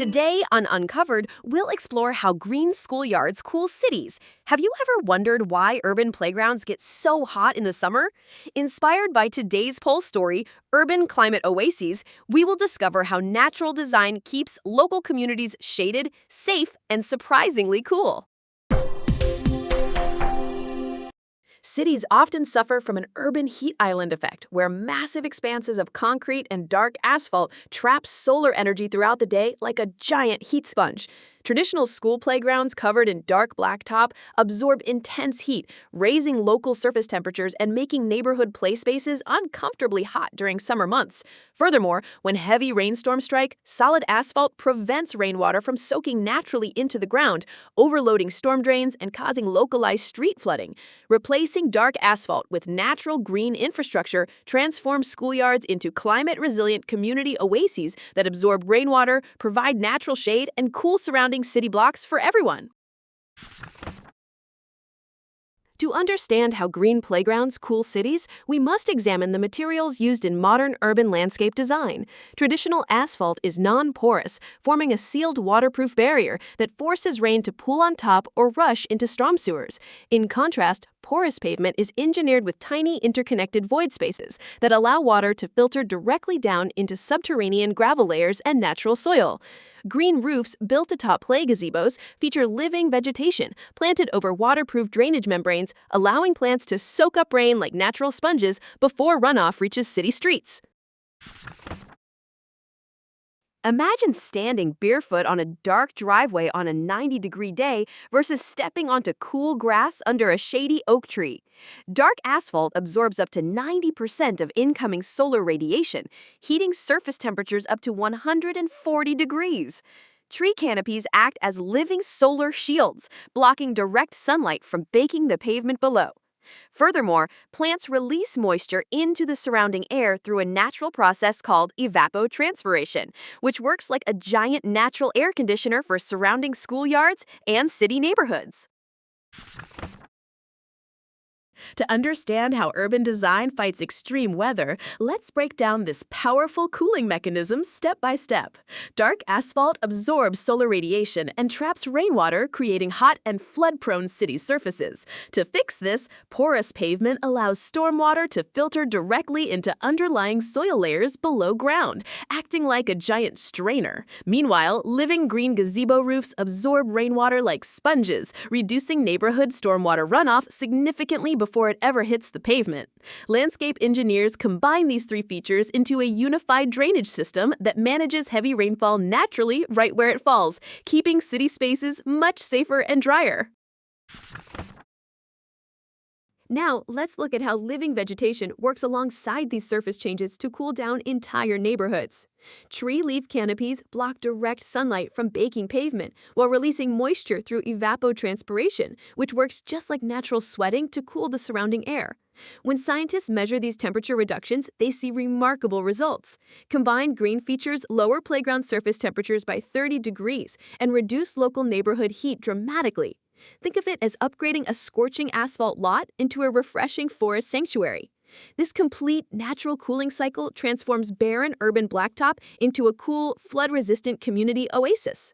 Today on Uncovered, we'll explore how green schoolyards cool cities. Have you ever wondered why urban playgrounds get so hot in the summer? Inspired by today's poll story, Urban Climate Oases, we will discover how natural design keeps local communities shaded, safe, and surprisingly cool. Cities often suffer from an urban heat island effect, where massive expanses of concrete and dark asphalt trap solar energy throughout the day like a giant heat sponge. Traditional school playgrounds covered in dark blacktop absorb intense heat, raising local surface temperatures and making neighborhood play spaces uncomfortably hot during summer months. Furthermore, when heavy rainstorms strike, solid asphalt prevents rainwater from soaking naturally into the ground, overloading storm drains and causing localized street flooding. Replacing dark asphalt with natural green infrastructure transforms schoolyards into climate-resilient community oases that absorb rainwater, provide natural shade, and cool surrounding city blocks for everyone. To understand how green playgrounds cool cities, we must examine the materials used in modern urban landscape design. Traditional asphalt is non-porous, forming a sealed waterproof barrier that forces rain to pool on top or rush into storm sewers. In contrast, porous pavement is engineered with tiny interconnected void spaces that allow water to filter directly down into subterranean gravel layers and natural soil. Green roofs built atop play gazebos feature living vegetation planted over waterproof drainage membranes, allowing plants to soak up rain like natural sponges before runoff reaches city streets. Imagine standing barefoot on a dark driveway on a 90-degree day versus stepping onto cool grass under a shady oak tree. Dark asphalt absorbs up to 90% of incoming solar radiation, heating surface temperatures up to 140 degrees. Tree canopies act as living solar shields, blocking direct sunlight from baking the pavement below. Furthermore, plants release moisture into the surrounding air through a natural process called evapotranspiration, which works like a giant natural air conditioner for surrounding schoolyards and city neighborhoods. To understand how urban design fights extreme weather, let's break down this powerful cooling mechanism step by step. Dark asphalt absorbs solar radiation and traps rainwater, creating hot and flood-prone city surfaces. To fix this, porous pavement allows stormwater to filter directly into underlying soil layers below ground, acting like a giant strainer. Meanwhile, living green gazebo roofs absorb rainwater like sponges, reducing neighborhood stormwater runoff significantly before it ever hits the pavement. Landscape engineers combine these three features into a unified drainage system that manages heavy rainfall naturally right where it falls, keeping city spaces much safer and drier. Now, let's look at how living vegetation works alongside these surface changes to cool down entire neighborhoods. Tree leaf canopies block direct sunlight from baking pavement while releasing moisture through evapotranspiration, which works just like natural sweating to cool the surrounding air. When scientists measure these temperature reductions, they see remarkable results. Combined green features lower playground surface temperatures by 30 degrees and reduce local neighborhood heat dramatically. Think of it as upgrading a scorching asphalt lot into a refreshing forest sanctuary. This complete natural cooling cycle transforms barren urban blacktop into a cool, flood-resistant community oasis.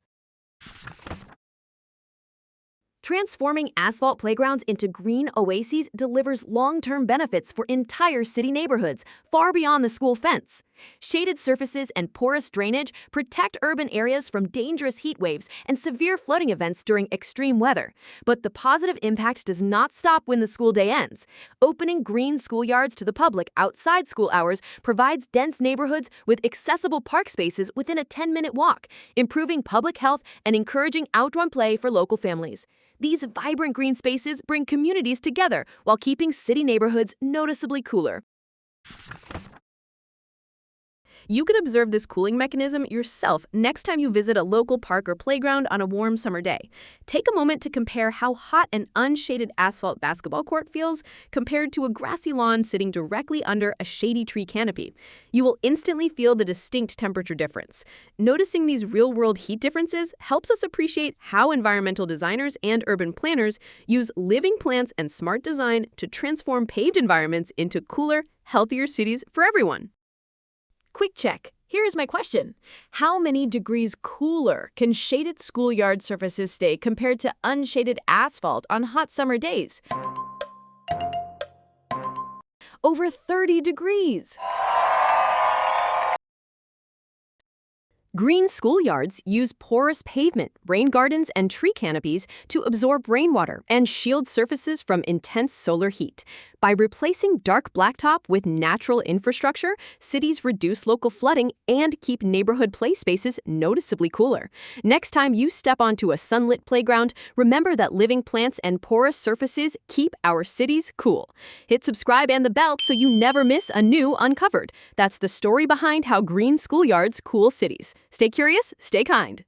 Transforming asphalt playgrounds into green oases delivers long-term benefits for entire city neighborhoods, far beyond the school fence. Shaded surfaces and porous drainage protect urban areas from dangerous heat waves and severe flooding events during extreme weather. But the positive impact does not stop when the school day ends. Opening green schoolyards to the public outside school hours provides dense neighborhoods with accessible park spaces within a 10-minute walk, improving public health and encouraging outdoor play for local families. These vibrant green spaces bring communities together while keeping city neighborhoods noticeably cooler. You can observe this cooling mechanism yourself next time you visit a local park or playground on a warm summer day. Take a moment to compare how hot an unshaded asphalt basketball court feels compared to a grassy lawn sitting directly under a shady tree canopy. You will instantly feel the distinct temperature difference. Noticing these real-world heat differences helps us appreciate how environmental designers and urban planners use living plants and smart design to transform paved environments into cooler, healthier cities for everyone. Quick check. Here's my question. How many degrees cooler can shaded schoolyard surfaces stay compared to unshaded asphalt on hot summer days? Over 30 degrees. Green schoolyards use porous pavement, rain gardens, and tree canopies to absorb rainwater and shield surfaces from intense solar heat. By replacing dark blacktop with natural infrastructure, cities reduce local flooding and keep neighborhood play spaces noticeably cooler. Next time you step onto a sunlit playground, remember that living plants and porous surfaces keep our cities cool. Hit subscribe and the bell so you never miss a new Uncovered. That's the story behind how green schoolyards cool cities. Stay curious, stay kind.